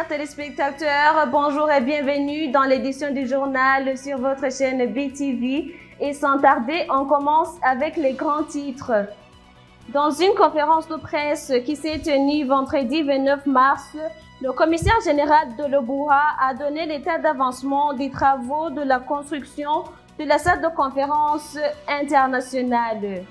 chers téléspectateurs, bonjour et bienvenue dans l'édition du journal sur votre chaîne BTV. Et sans tarder, on commence avec les grands titres. Dans une conférence de presse qui s'est tenue vendredi 29 mars, le commissaire général de l'Obouha a donné l'état d'avancement des travaux de la construction de la salle de conférence internationale.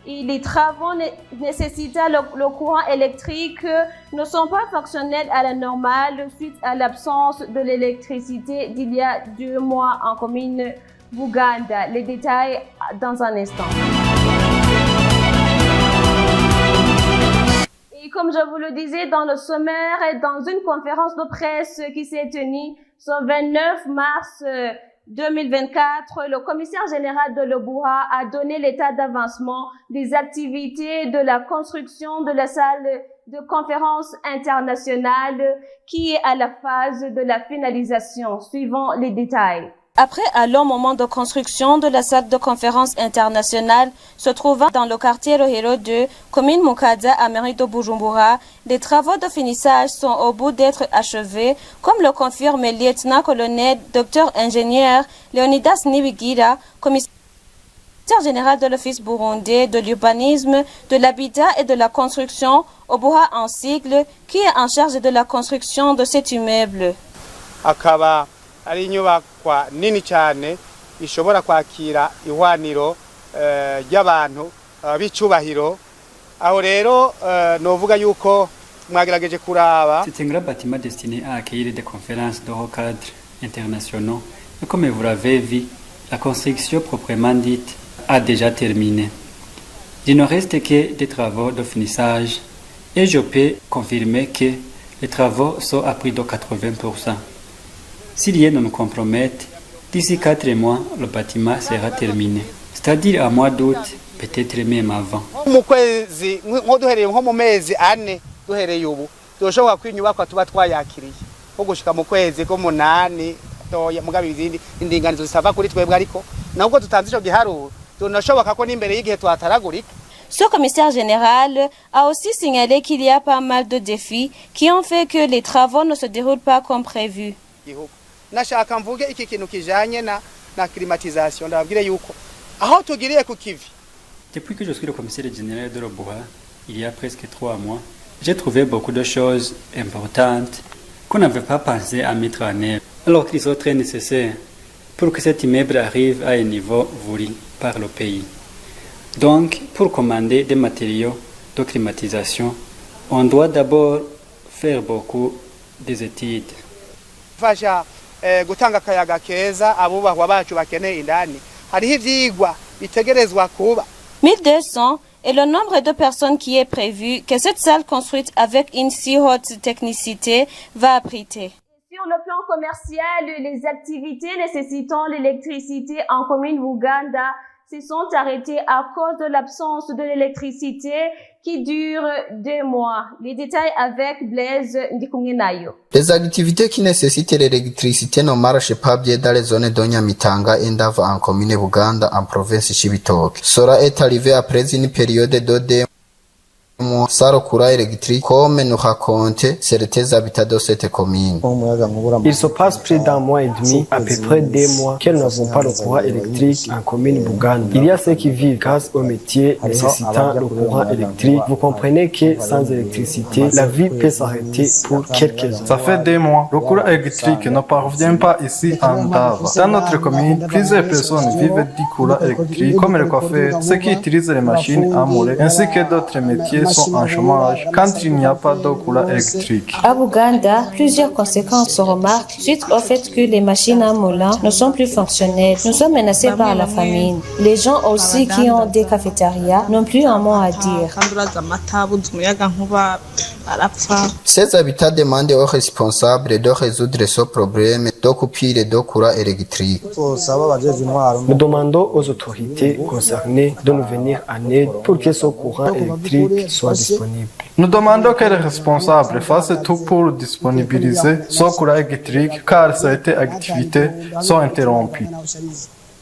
Et les travaux nécessitant le courant électrique ne sont pas fonctionnels à la normale suite à l'absence de l'électricité d'il y a 2 mois en commune Buganda. Les détails dans un instant. Et comme je vous le disais dans le sommaire, dans une conférence de presse qui s'est tenue ce 29 mars 2024, le commissaire général de l'Obouha a donné l'état d'avancement des activités de la construction de la salle de conférence internationale qui est à la phase de la finalisation. Suivant les détails. Après un long moment de construction de la salle de conférence internationale se trouvant dans le quartier Rohero 2, commune Mukada à mairie de Bujumbura, les travaux de finissage sont au bout d'être achevés, comme le confirme le lieutenant-colonel Dr ingénieur Leonidas Nibigira, commissaire général de l'Office burundais de l'urbanisme, de l'habitat et de la construction, Obouha en sigle, qui est en charge de la construction de cet immeuble. Ari inyubakwa nini cyane ishobora kwakira ihwaniro y'abantu b'icubahiro aho rero novuga yuko mwagerageje kuraba. C'est un grand bâtiment destiné à accueillir des conférences de haut cadre internationaux et comme vous l'avez vu, la construction proprement dite a déjà terminé. Il ne reste que des travaux de finissage et je peux confirmer que les travaux sont à près de 80%. Si rien ne nous compromette, d'ici 4 mois, le bâtiment sera terminé. C'est-à-dire à mois d'août, peut-être même avant. Mu kwezi nko duhereye nko mu mezi 4 duhereye ubu doshobora kwinyubakwa tuba twayakiriye ko gushika mu kwezi ko 8 toya mugabe izindi indinganizo zisava kuri twebwe ariko nako tutanze ico giharuro tunashoboka ko n'imbere y'igihe twataragurika. Ce commissaire général a aussi signalé qu'il y a pas mal de défis qui ont fait que les travaux ne se déroulent pas comme prévu. Nashaka mvuge iki kintu kijanye na climatisation ndabwire yuko aho tugiriye ku kivi. Depuis que je suis le commissaire général de l'Obouha, il y a presque 3 mois, j'ai trouvé beaucoup de choses importantes qu'on n'avait pas pensé à mettre en œuvre, alors qu'ils sont très nécessaires pour que cet immeuble arrive à un niveau voulu par le pays. Donc, pour commander des matériaux de climatisation, on doit d'abord faire beaucoup d'études. Gutanga kayaga keza abubahwa bacu bakeneye indani hariho ivyigwa bitegerezwa kuba 1200 est le nombre de personnes qui est prévu que cette salle construite avec une si haute technicité va abriter. Sur le plan commercial, les activités nécessitant l'électricité en commune Buganda se sont arrêtées à cause de l'absence de l'électricité qui dure 2 mois. Les détails avec Blaise Ndikumwenayo. Les activités qui nécessitent l'électricité ne marchent pas bien dans les zones de Nyamitanga et Ndava en commune Buganda en province Chibitoke. Cela est arrivé après une période de 2 mois sans recours électrique comme nous racontent certains habitants de cette commune. Il se passe plus d'1 mois et demi, à peu près 2 mois, qu'elles n'avons pas le courant électrique en commune Buganda. Il y a ceux qui vivent grâce au métier nécessitant le courant électrique. Vous comprenez que sans électricité, la vie peut s'arrêter pour quelques heures. Ça fait 2 mois. Le courant électrique ne parvient pas ici en Ndava. Dans notre commune, plusieurs personnes vivent du courant électrique, comme les coiffeurs, ceux qui utilisent les machines à moller, ainsi que d'autres métiers sont en chômage quand il n'y a pas de courant électrique. À Buganda, plusieurs conséquences se remarquent suite au fait que les machines à moulin ne sont plus fonctionnelles. Nous sommes menacés par la famine. Les gens aussi qui ont des cafétérias n'ont plus un mot à dire. Ces habitants demandent aux responsables de résoudre ce problème de coupure de courant électrique. Nous demandons aux autorités concernées de nous venir en aide pour que ce courant électrique soit disponible. Nous demandons que les responsables fassent tout pour disponibiliser ce courant électrique car ces activités sont interrompues.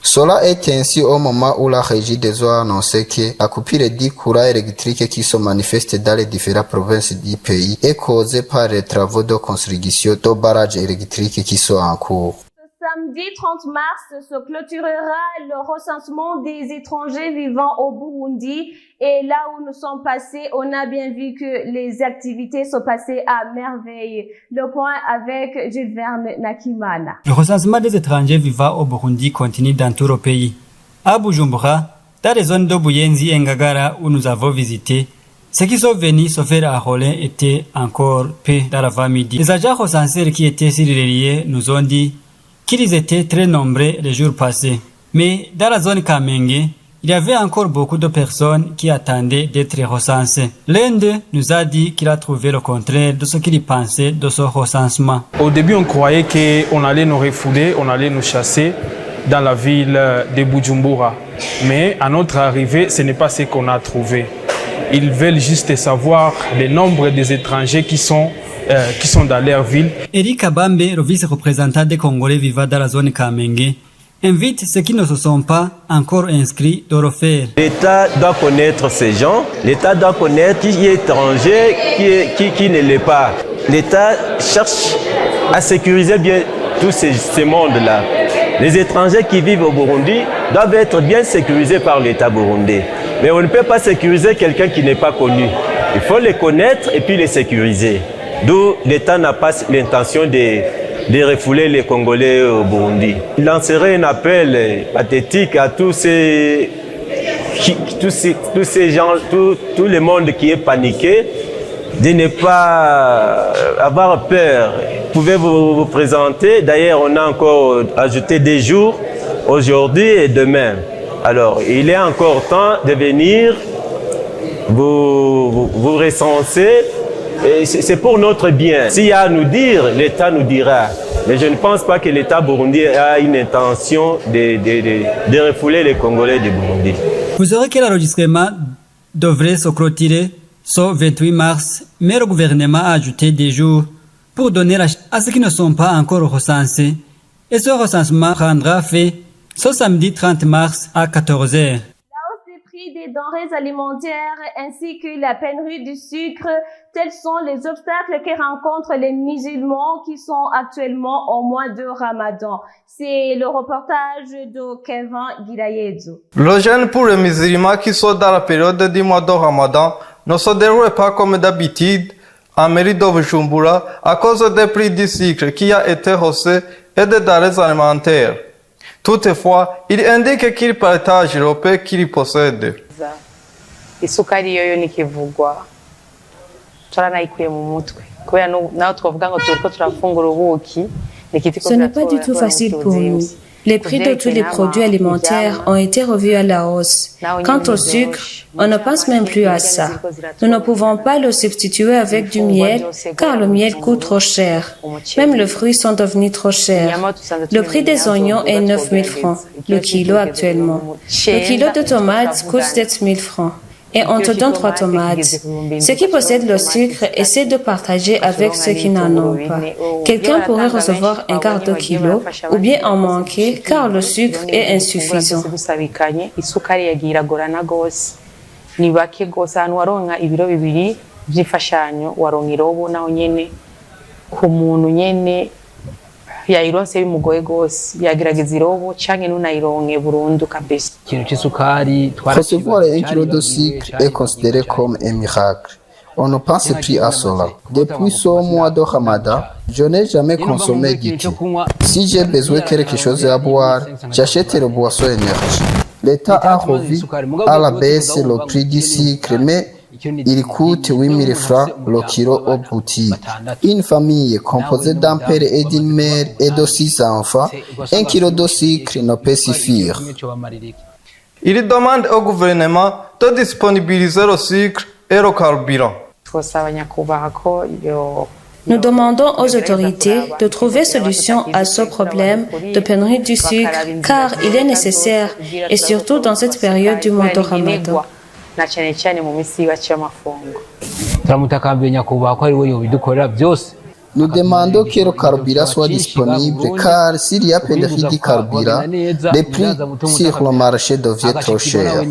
Cela est ainsi au moment où la régie des eaux a annoncé que la coupure du courant électrique qui se manifeste dans les différentes provinces du pays est causée par les travaux de construction de barrages électriques qui sont en cours. Samedi 30 mars se clôturera le recensement des étrangers vivant au Burundi. Et là où nous sommes passés, on a bien vu que les activités sont passées à merveille. Le point avec Jules Verne Nakimana. Le recensement des étrangers vivant au Burundi continue dans tout le pays. À Bujumbura, dans les zones de Buyenzi et Ngagara où nous avons visité, ceux qui sont venus se faire enrôler étaient encore peu dans l'avant-midi. Les agents recenseurs qui étaient sur les lieux nous ont dit qu'ils étaient très nombreux les jours passés. Mais dans la zone Kamenge, il y avait encore beaucoup de personnes qui attendaient d'être recensées. L'un d'eux nous a dit qu'il a trouvé le contraire de ce qu'il pensait de ce recensement. Au début, on croyait qu'on allait nous refouler, on allait nous chasser dans la ville de Bujumbura. Mais à notre arrivée, ce n'est pas ce qu'on a trouvé. Ils veulent juste savoir le nombre des étrangers qui sont dans leur ville. Eric Kabambe, le vice-représentant des Congolais vivant dans la zone Kamenge, invite ceux qui ne se sont pas encore inscrits de le faire. L'État doit connaître ces gens, l'État doit connaître qui est étranger, qui ne l'est pas. L'État cherche à sécuriser bien tous ces mondes-là. Les étrangers qui vivent au Burundi doivent être bien sécurisés par l'État burundais. Mais on ne peut pas sécuriser quelqu'un qui n'est pas connu. Il faut les connaître et puis les sécuriser. D'où l'État n'a pas l'intention de refouler les Congolais au Burundi. Il lancerait un appel pathétique à tous ces gens, tout le monde qui est paniqué, de ne pas avoir peur. Vous pouvez vous présenter. D'ailleurs, on a encore ajouté des jours, aujourd'hui et demain. Alors, il est encore temps de venir vous recenser. C'est pour notre bien. S'il y a à nous dire, l'État nous dira. Mais je ne pense pas que l'État burundais a une intention de refouler les Congolais du Burundi. Vous saurez que l'enregistrement devrait se clôturer ce 28 mars, mais le gouvernement a ajouté des jours pour donner à ceux qui ne sont pas encore recensés. Et ce recensement prendra fin ce samedi 30 mars à 14h. Des denrées alimentaires ainsi que la pénurie du sucre, tels sont les obstacles que rencontrent les musulmans qui sont actuellement au mois de Ramadan. C'est le reportage de Kevin Girayedzo. Le jeûne pour les musulmans qui sont dans la période du mois de Ramadan ne se déroule pas comme d'habitude en mairie de Bujumbura à cause des prix du sucre qui a été haussé et des denrées alimentaires. Toutefois, il indique qu'il partage le paix qu'il possède. Isukari yoyo nikivugwa twaranayikuye mu mutwe kubera naho twavuga ngo turiko turafungura ubuki. Ce n'est pas du tout facile pour nous. Les prix de tous les produits alimentaires ont été revus à la hausse. Quant au sucre, on ne pense même plus à ça. Nous ne pouvons pas le substituer avec du miel, car le miel coûte trop cher. Même les fruits sont devenus trop chers. Le prix des oignons est 9 000 francs, le kilo actuellement. Le kilo de tomates coûte 7 000 francs. Et on te donne 3 tomates. Ceux qui possèdent le sucre essaient de partager avec ceux qui n'en ont pas. Quelqu'un pourrait recevoir un quart de kilo ou bien en manquer car le sucre est insuffisant. Ni bake gose ahantu waronka ibiro bibiri by'imfashanyo waronka irobo naho nyene ku muntu nyene yayironse bimugoye gose yagerageza irobo canke nunayironke burundu kabisa. Recevoir un kilo de sucre est considéré comme un miracle. On ne pense plus à cela. Depuis ce mois de Ramadan, je n'ai jamais consommé du tout. Si j'ai besoin de quelque chose à boire, j'achète le boisson énergie. L'État a revu à la baisse le prix du sucre, mais il coûte 8 000 francs le kilo au boutique. Une famille composée d'un père et d'une mère et de 6 enfants, 1 kilo de sucre ne peut suffire. Il demande au gouvernement de disponibiliser le sucre et le carburant. Nous demandons aux autorités de trouver solution à ce problème de pénurie du sucre car il est nécessaire et surtout dans cette période du mois de Ramadan. Nous demandons que le carburant soit disponible car s'il y a pénurie de carburant, les prix sur le marché deviennent trop chers.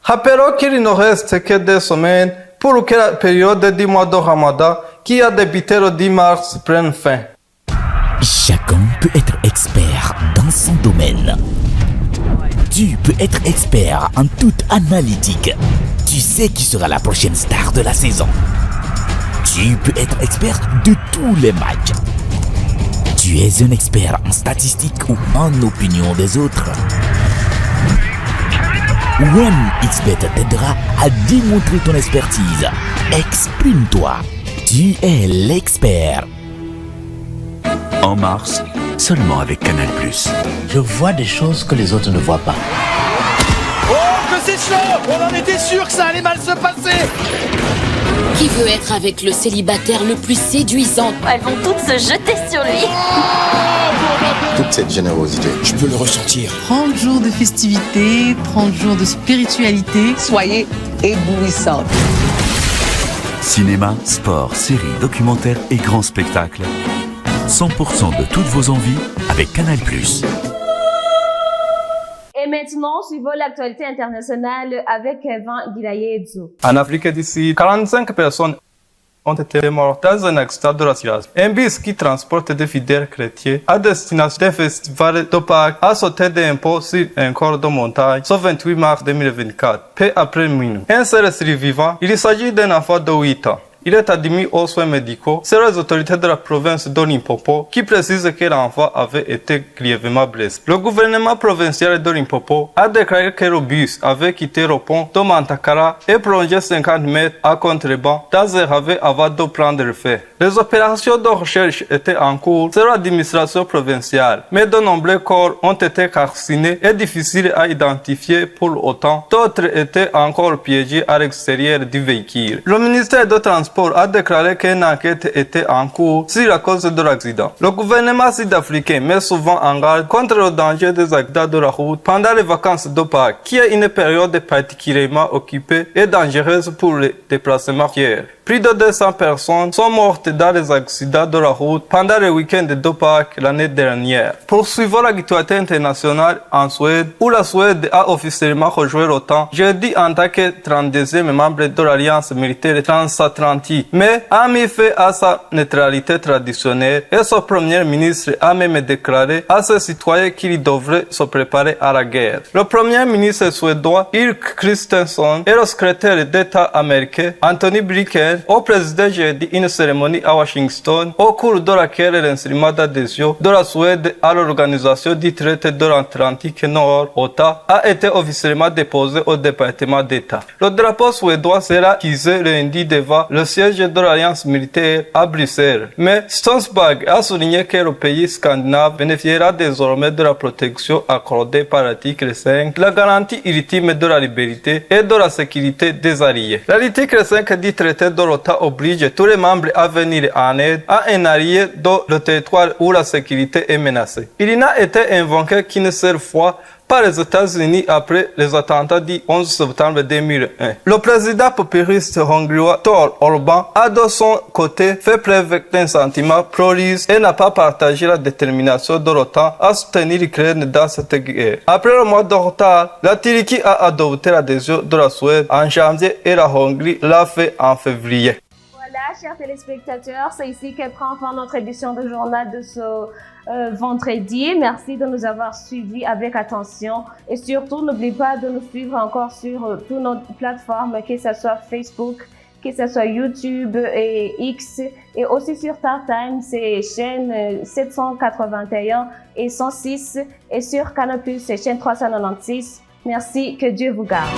Rappelons qu'il ne reste que 2 semaines pour que la période du mois de Ramadan qui a débuté le 10 mars prenne fin. Chacun peut être expert dans son domaine. Tu peux être expert en toute analytique. Tu sais qui sera la prochaine star de la saison. Tu peux être expert de tous les matchs. Tu es un expert en statistiques ou en opinion des autres. OneXBet t'aidera à démontrer ton expertise. Exprime-toi. Tu es l'expert. En mars, seulement avec Canal+. Je vois des choses que les autres ne voient pas. Oh, que c'est chaud! On en était sûr que ça allait mal se passer! Qui veut être avec le célibataire le plus séduisant? Elles vont toutes se jeter sur lui. Toute cette générosité, je peux le ressentir. 30 jours de festivités, 30 jours de spiritualité. Soyez éblouissantes. Cinéma, sport, séries, documentaires et grands spectacles. 100% de toutes vos envies avec Canal+. Et maintenant, suivons l'actualité internationale avec Kevin Guilayedzo. En Afrique du Sud, 45 personnes ont été mortes dans un accident de circulation. Un bus qui transporte des fidèles chrétiens à destination des festivals de Pâques a sauté d'un pont sur un corps de montagne ce 28 mars 2024, peu après minuit. Un seul survivant, il s'agit d'un enfant de 8 ans. Il est admis aux soins médicaux. C'est les autorités de la province de Limpopo qui précisent que l'enfant avait été grièvement blessé. Le gouvernement provincial de Limpopo a déclaré que le bus avait quitté le pont de Mantakara et plongé 50 mètres à contrebas dans un ravin avant de prendre feu. Les opérations de recherche étaient en cours sur l'administration provinciale, mais de nombreux corps ont été calcinés et difficiles à identifier pour autant. D'autres étaient encore piégés à l'extérieur du véhicule. Le ministère de Transport a déclaré qu'une enquête était en cours sur la cause de l'accident. Le gouvernement sud-africain met souvent en garde contre le danger des accidents de la route pendant les vacances de Pâques, qui est une période particulièrement occupée et dangereuse pour les déplacements routiers. Plus de 200 personnes sont mortes dans les accidents de la route pendant le week-end de Pâques l'année dernière. Poursuivons l'actualité internationale en Suède, où la Suède a officiellement rejoint l'OTAN jeudi en tant que 32e membre de l'Alliance militaire transatlantique, mais a mis fin à sa neutralité traditionnelle et son premier ministre a même déclaré à ses citoyens qu'ils devraient se préparer à la guerre. Le premier ministre suédois Ulf Kristersson et le secrétaire d'État américain Antony Blinken au président jeudi une cérémonie à Washington au cours de laquelle l'instrument d'adhésion de la Suède à l'organisation du traité de l'Atlantique Nord, OTAN, a été officiellement déposé au département d'État. Le drapeau suédois sera hissé lundi devant le siège de l'Alliance militaire à Bruxelles. Mais Stoltenberg a souligné que le pays scandinave bénéficiera désormais de la protection accordée par l'article 5, la garantie ultime de la liberté et de la sécurité des alliés. L'article 5 du traité de l'OTAN oblige tous les membres à venir en aide à un allié dans le territoire où la sécurité est menacée. Il n'a été invoqué qu'une seule fois par les États-Unis après les attentats du 11 septembre 2001. Le président populiste hongrois Viktor Orbán a de son côté fait preuve d'un sentiment pro-russe et n'a pas partagé la détermination de l'OTAN à soutenir l'Ukraine dans cette guerre. Après le mois de retard, la Turquie a adopté l'adhésion de la Suède en janvier et la Hongrie l'a fait en février. Voilà, chers téléspectateurs, c'est ici que prend fin notre édition de journal de ce vendredi. Merci de nous avoir suivis avec attention et surtout n'oubliez pas de nous suivre encore sur toutes nos plateformes, que ce soit Facebook, que ce soit YouTube et X, et aussi sur StarTimes, c'est chaîne 781 et 106, et sur Canal+, c'est chaîne 396. Merci, que Dieu vous garde.